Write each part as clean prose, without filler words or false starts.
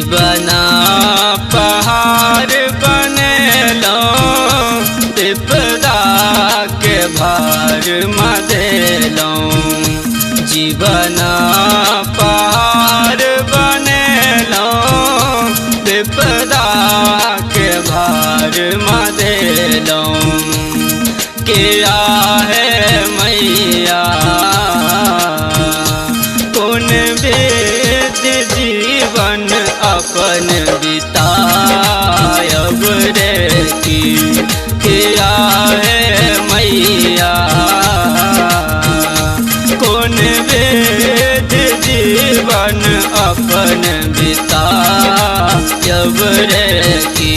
जीवना पहाड़ बनेलो विपदा के भार मदेलो जीवना पहाड़ बनेलो विपदा के भार मदेलो किया है मैया कौन वेद जीवन अपन बितायब रे की किया है मैया कौन वेद जीवन अपन बितायब रे की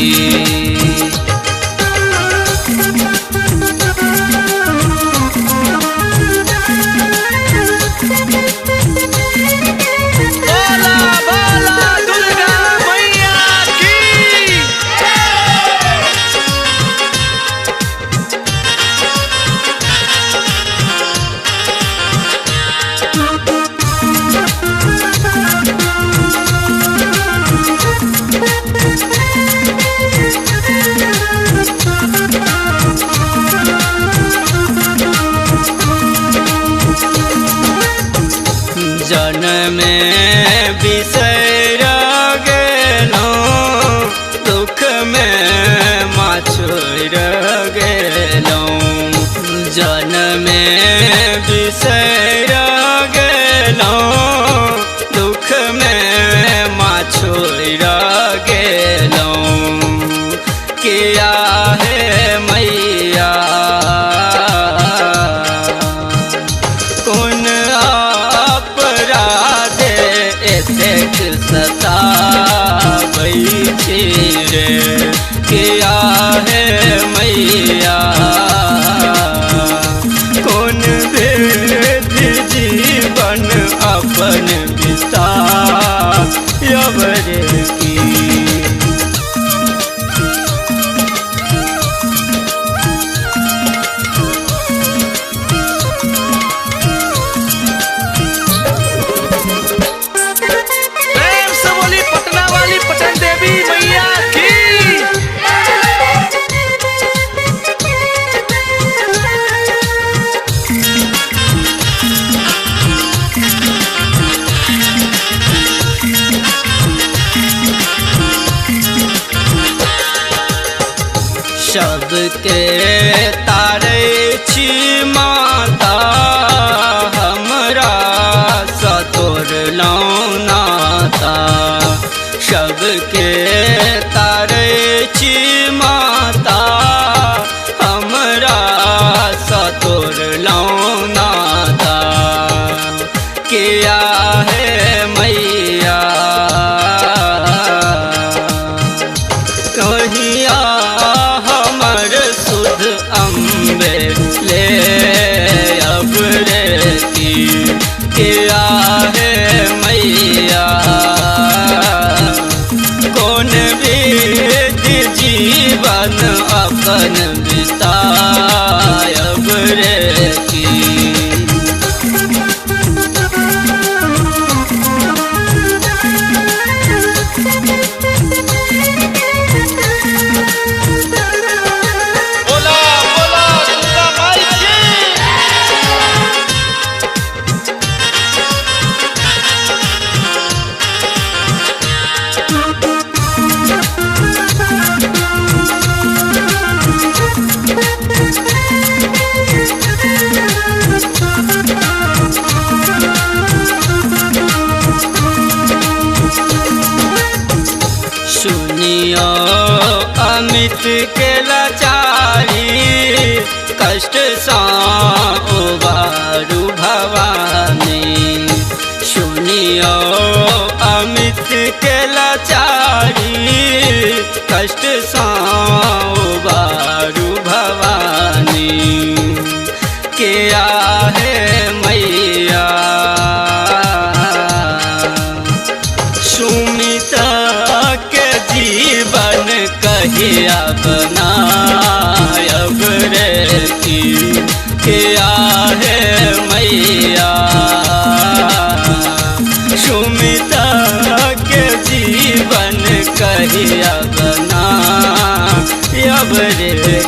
जन्म में बिसर गेलो दुख में माछुर गेलो जन्म में बिसर गेलो दुख में माछुर गेलो किया है मैया कौन एतेक सताबै छी रे किया है मैया कौन वेद जीवन अपन बितायब रे की सबके तारे छी माता हमरा सतोर लौनाता सबके तारे छी माता हमरा सतोर लौनाता किया है मैया कहिया सुध अम्बे ले अब रे की किया है मैया कौन वेद जीवन अपन बितायब रे की सुनियो अमित के लाचारी कष्ट सा उबारू भवानी सुनियो अमित के लाचारी कष्ट सा उबारू भवानी किया है मैया सुमिता के जीवन कहिया बनायब रे की किया है मैया सुमिता के जीवन कहिया बना अब रे